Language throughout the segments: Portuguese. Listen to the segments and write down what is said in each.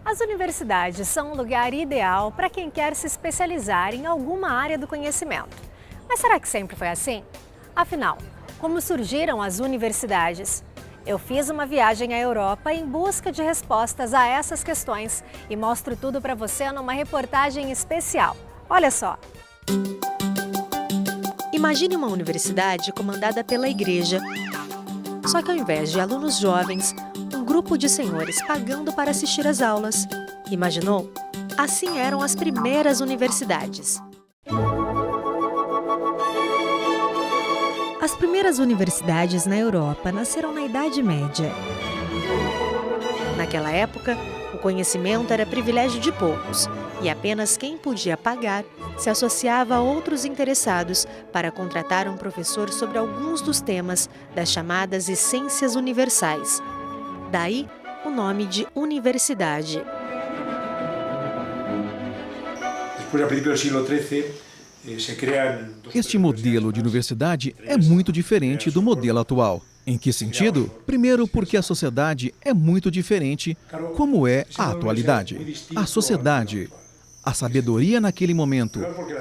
As universidades são um lugar ideal para quem quer se especializar em alguma área do conhecimento. Mas será que sempre foi assim? Afinal, como surgiram as universidades? Eu fiz uma viagem à Europa em busca de respostas a essas questões e mostro tudo para você numa reportagem especial. Olha só! Imagine uma universidade comandada pela igreja. Só que ao invés de alunos jovens, um grupo de senhores pagando para assistir às aulas. Imaginou? Assim eram as primeiras universidades. As primeiras universidades na Europa nasceram na Idade Média. Naquela época, o conhecimento era privilégio de poucos e apenas quem podia pagar se associava a outros interessados para contratar um professor sobre alguns dos temas das chamadas essências universais. Daí, o nome de universidade. Depois, a princípio do século XIII, Este modelo de universidade é muito diferente do modelo atual. Em que sentido? Primeiro, porque a sociedade é muito diferente, como é a atualidade. A sociedade, a sabedoria naquele momento,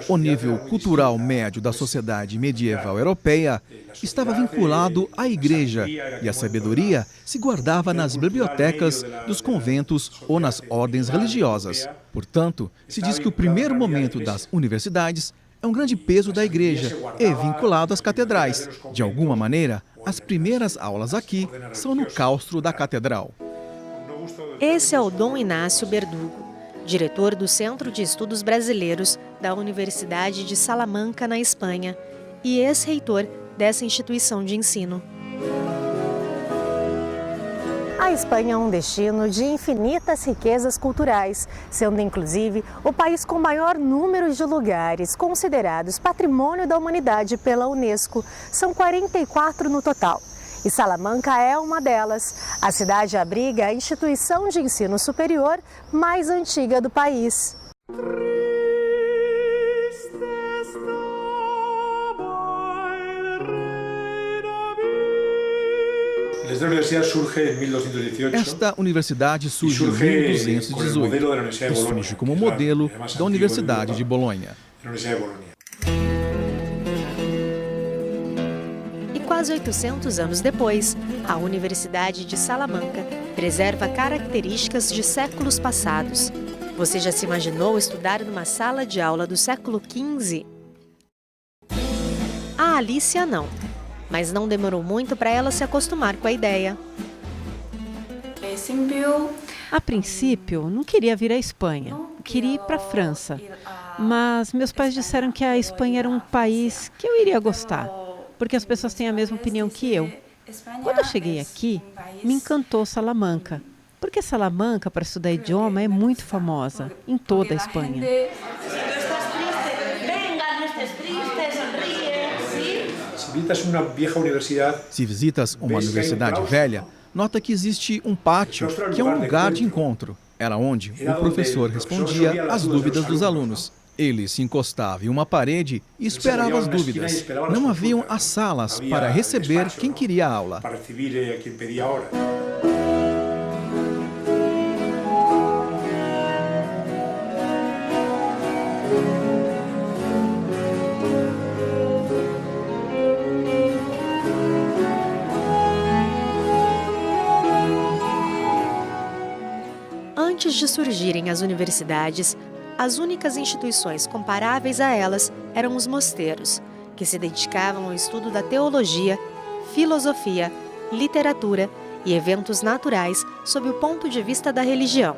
o nível cultural médio da sociedade medieval europeia estava vinculado à igreja e a sabedoria se guardava nas bibliotecas dos conventos ou nas ordens religiosas. Portanto, se diz que o primeiro momento das universidades é um grande peso da igreja e vinculado às catedrais. De alguma maneira, as primeiras aulas aqui são no claustro da catedral. Esse é o Dom Inácio Berdugo, diretor do Centro de Estudos Brasileiros da Universidade de Salamanca, na Espanha, e ex-reitor dessa instituição de ensino. A Espanha é um destino de infinitas riquezas culturais, sendo inclusive o país com maior número de lugares considerados Patrimônio da Humanidade pela Unesco. São 44 no total. E Salamanca é uma delas. A cidade abriga a instituição de ensino superior mais antiga do país. Esta universidade surge em 1218 e surge como modelo da Universidade de Bolonha. E quase 800 anos depois, a Universidade de Salamanca preserva características de séculos passados. Você já se imaginou estudar numa sala de aula do século XV? A Alicia não. Mas não demorou muito para ela se acostumar com a ideia. A princípio, não queria vir à Espanha, queria ir para a França. Mas meus pais disseram que a Espanha era um país que eu iria gostar, porque as pessoas têm a mesma opinião que eu. Quando eu cheguei aqui, me encantou Salamanca, porque Salamanca, para estudar idioma, é muito famosa em toda a Espanha. Se visitas uma universidade velha, nota que existe um pátio, que é um lugar de encontro. Era onde o professor respondia às dúvidas dos alunos. Ele se encostava em uma parede e esperava as dúvidas. Não haviam as salas para receber quem queria a aula. Antes de surgirem as universidades, as únicas instituições comparáveis a elas eram os mosteiros, que se dedicavam ao estudo da teologia, filosofia, literatura e eventos naturais sob o ponto de vista da religião.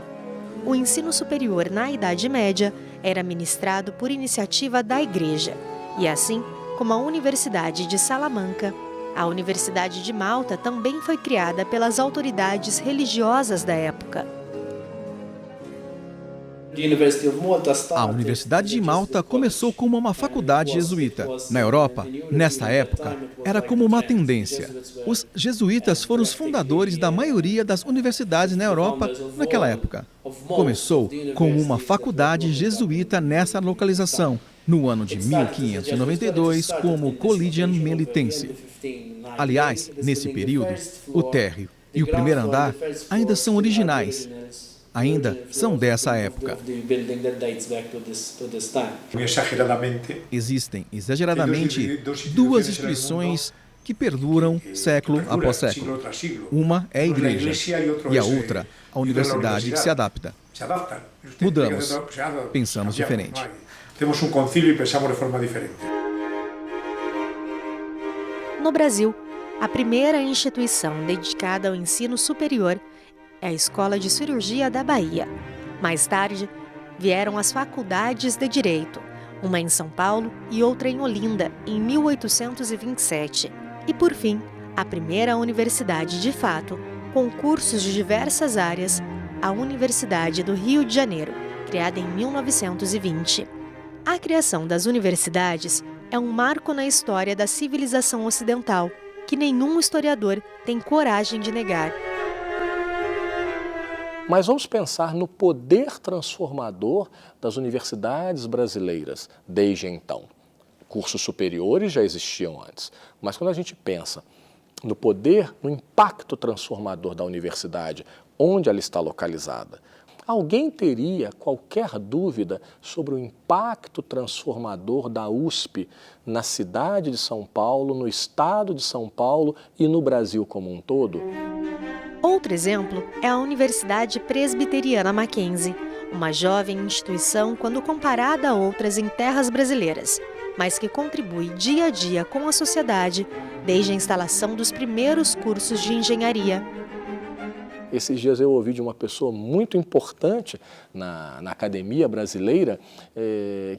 O ensino superior na Idade Média era ministrado por iniciativa da Igreja, e assim como a Universidade de Salamanca, a Universidade de Malta também foi criada pelas autoridades religiosas da época. A Universidade de Malta começou como uma faculdade jesuíta. Na Europa, nesta época, era como uma tendência. Os jesuítas foram os fundadores da maioria das universidades na Europa naquela época. Começou como uma faculdade jesuíta nessa localização, no ano de 1592, como Collegium Melitense. Aliás, nesse período, o térreo e o primeiro andar ainda são originais. ainda são dessa época. Existem, exageradamente, duas instituições que perduram século após século. Uma é a igreja e a outra, a universidade, que se adapta. Mudamos, pensamos diferente. Temos concílio e pensamos de forma diferente. No Brasil, a primeira instituição dedicada ao ensino superior é a Escola de Cirurgia da Bahia. Mais tarde, vieram as faculdades de Direito, uma em São Paulo e outra em Olinda, em 1827. E, por fim, a primeira universidade de fato, com cursos de diversas áreas, a Universidade do Rio de Janeiro, criada em 1920. A criação das universidades é um marco na história da civilização ocidental, que nenhum historiador tem coragem de negar. Mas vamos pensar no poder transformador das universidades brasileiras desde então. Cursos superiores já existiam antes, mas quando a gente pensa no poder, no impacto transformador da universidade, onde ela está localizada, alguém teria qualquer dúvida sobre o impacto transformador da USP na cidade de São Paulo, no estado de São Paulo e no Brasil como um todo? Outro exemplo é a Universidade Presbiteriana Mackenzie, uma jovem instituição quando comparada a outras em terras brasileiras, mas que contribui dia a dia com a sociedade desde a instalação dos primeiros cursos de engenharia. Esses dias eu ouvi de uma pessoa muito importante na academia brasileira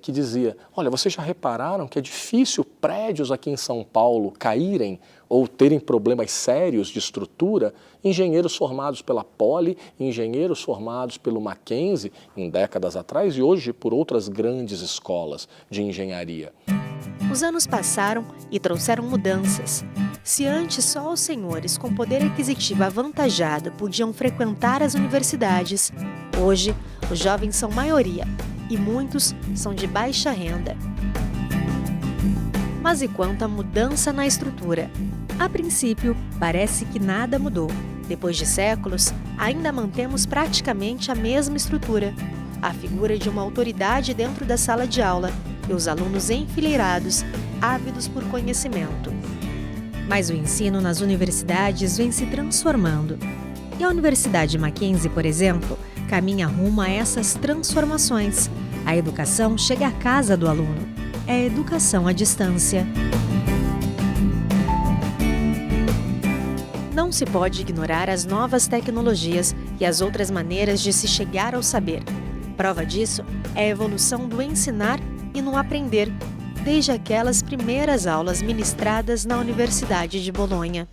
que dizia: olha, vocês já repararam que é difícil prédios aqui em São Paulo caírem ou terem problemas sérios de estrutura? Engenheiros formados pela Poli, engenheiros formados pelo Mackenzie em décadas atrás e hoje por outras grandes escolas de engenharia. Os anos passaram e trouxeram mudanças. Se antes só os senhores com poder aquisitivo avantajado podiam frequentar as universidades, hoje os jovens são maioria e muitos são de baixa renda. Mas e quanto à mudança na estrutura? A princípio, parece que nada mudou. Depois de séculos, ainda mantemos praticamente a mesma estrutura. A figura de uma autoridade dentro da sala de aula e os alunos enfileirados, ávidos por conhecimento. Mas o ensino nas universidades vem se transformando. E a Universidade Mackenzie, por exemplo, caminha rumo a essas transformações. A educação chega à casa do aluno. É a educação à distância. Não se pode ignorar as novas tecnologias e as outras maneiras de se chegar ao saber. Prova disso é a evolução do ensinar e no aprender, desde aquelas primeiras aulas ministradas na Universidade de Bolonha.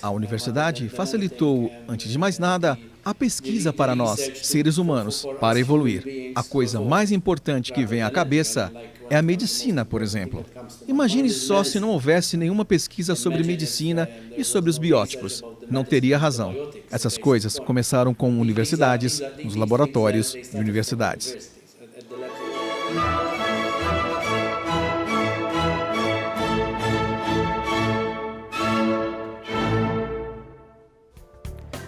A universidade facilitou, antes de mais nada, a pesquisa para nós, seres humanos, para evoluir. A coisa mais importante que vem à cabeça é a medicina, por exemplo. Imagine só se não houvesse nenhuma pesquisa sobre medicina e sobre os biótipos. Não teria razão. Essas coisas começaram com universidades, nos laboratórios e universidades.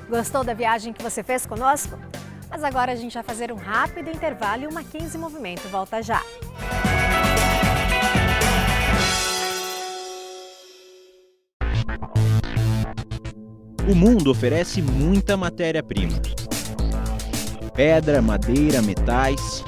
Gostou da viagem que você fez conosco? Mas agora a gente vai fazer um rápido intervalo e o Mackenzie Movimento volta já. O mundo oferece muita matéria-prima. Pedra, madeira, metais.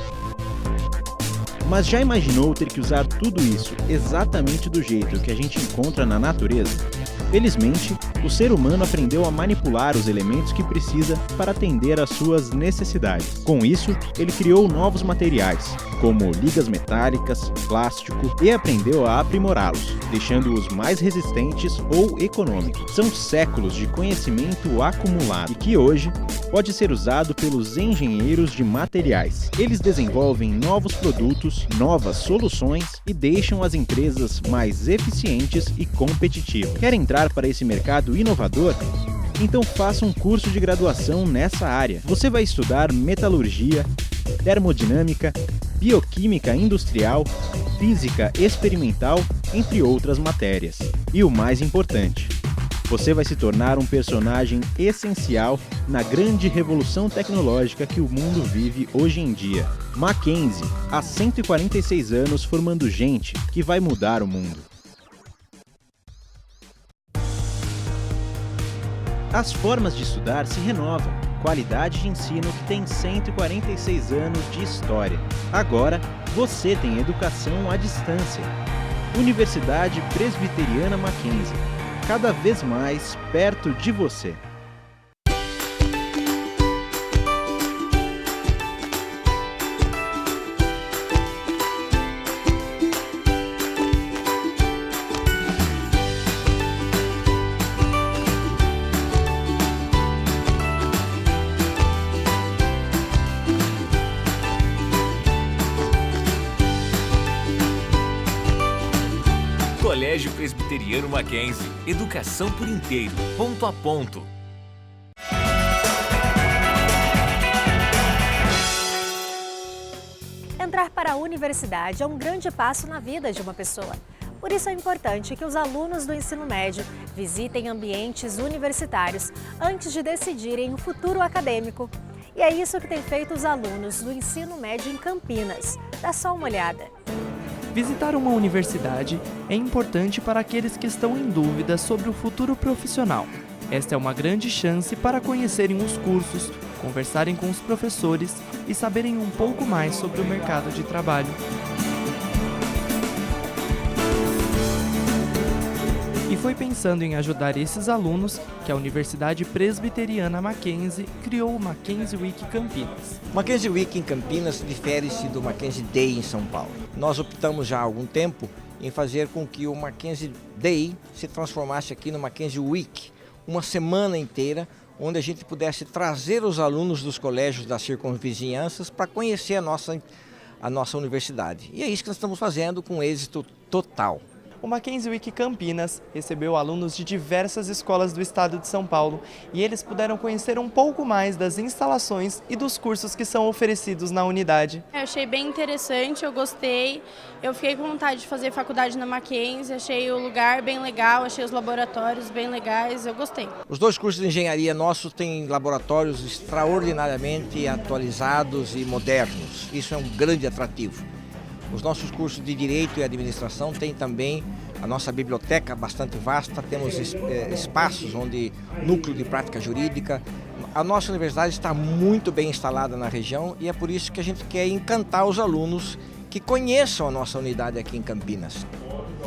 Mas já imaginou ter que usar tudo isso exatamente do jeito que a gente encontra na natureza? Felizmente, o ser humano aprendeu a manipular os elementos que precisa para atender às suas necessidades. Com isso, ele criou novos materiais, como ligas metálicas, plástico, e aprendeu a aprimorá-los, deixando-os mais resistentes ou econômicos. São séculos de conhecimento acumulado e que hoje pode ser usado pelos engenheiros de materiais. Eles desenvolvem novos produtos, novas soluções e deixam as empresas mais eficientes e competitivas. Quer entrar para esse mercado inovador? Então faça um curso de graduação nessa área. Você vai estudar metalurgia, termodinâmica, bioquímica industrial, física experimental, entre outras matérias. E o mais importante, você vai se tornar um personagem essencial na grande revolução tecnológica que o mundo vive hoje em dia. Mackenzie, há 146 anos formando gente que vai mudar o mundo. As formas de estudar se renovam. Qualidade de ensino que tem 146 anos de história. Agora, você tem educação à distância. Universidade Presbiteriana Mackenzie. Cada vez mais perto de você. Colégio Presbiteriano Mackenzie. Educação por inteiro, ponto a ponto. Entrar para a universidade é um grande passo na vida de uma pessoa. Por isso é importante que os alunos do ensino médio visitem ambientes universitários antes de decidirem o futuro acadêmico. E é isso que tem feito os alunos do ensino médio em Campinas. Dá só uma olhada. Visitar uma universidade é importante para aqueles que estão em dúvida sobre o futuro profissional. Esta é uma grande chance para conhecerem os cursos, conversarem com os professores e saberem um pouco mais sobre o mercado de trabalho. E foi pensando em ajudar esses alunos que a Universidade Presbiteriana Mackenzie criou o Mackenzie Week Campinas. O Mackenzie Week em Campinas difere-se do Mackenzie Day em São Paulo. Nós optamos já há algum tempo em fazer com que o Mackenzie Day se transformasse aqui no Mackenzie Week, uma semana inteira onde a gente pudesse trazer os alunos dos colégios das circunvizinhanças para conhecer a nossa universidade. E é isso que nós estamos fazendo com êxito total. O Mackenzie Week Campinas recebeu alunos de diversas escolas do estado de São Paulo e eles puderam conhecer um pouco mais das instalações e dos cursos que são oferecidos na unidade. Eu achei bem interessante, eu gostei, eu fiquei com vontade de fazer faculdade na Mackenzie, achei o lugar bem legal, achei os laboratórios bem legais, eu gostei. Os dois cursos de engenharia nossos têm laboratórios extraordinariamente atualizados e modernos, isso é um grande atrativo. Os nossos cursos de Direito e Administração têm também a nossa biblioteca bastante vasta, temos espaços onde núcleo de prática jurídica. A nossa universidade está muito bem instalada na região e é por isso que a gente quer encantar os alunos que conheçam a nossa unidade aqui em Campinas.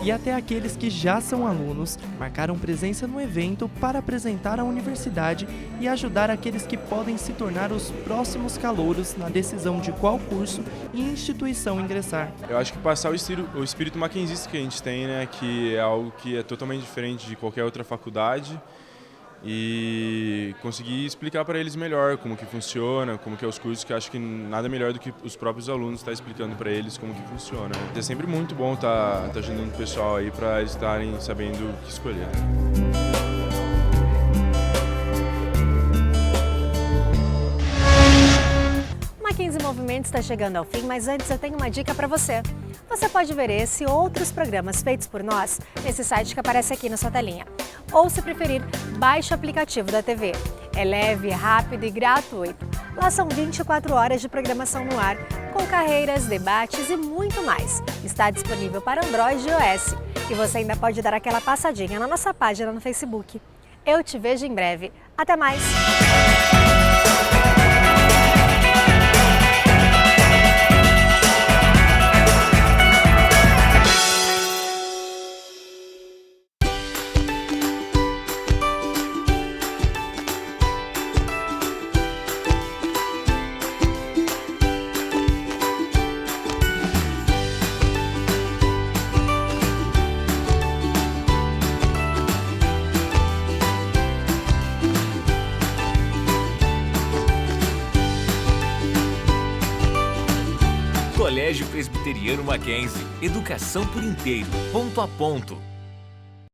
E até aqueles que já são alunos marcaram presença no evento para apresentar a universidade e ajudar aqueles que podem se tornar os próximos calouros na decisão de qual curso e instituição ingressar. Eu acho que passar o espírito mackenzista que a gente tem, né, que é algo que é totalmente diferente de qualquer outra faculdade, e conseguir explicar para eles melhor como que funciona, como que é os cursos, que eu acho que nada melhor do que os próprios alunos estar explicando para eles como que funciona. É sempre muito bom estar ajudando o pessoal aí para eles estarem sabendo o que escolher. O Mackenzie Movimento está chegando ao fim, mas antes eu tenho uma dica para você. Você pode ver esse e outros programas feitos por nós nesse site que aparece aqui na sua telinha. Ou, se preferir, baixe o aplicativo da TV. É leve, rápido e gratuito. Lá são 24 horas de programação no ar, com carreiras, debates e muito mais. Está disponível para Android e iOS. E você ainda pode dar aquela passadinha na nossa página no Facebook. Eu te vejo em breve. Até mais! Colégio Presbiteriano Mackenzie. Educação por inteiro, ponto a ponto.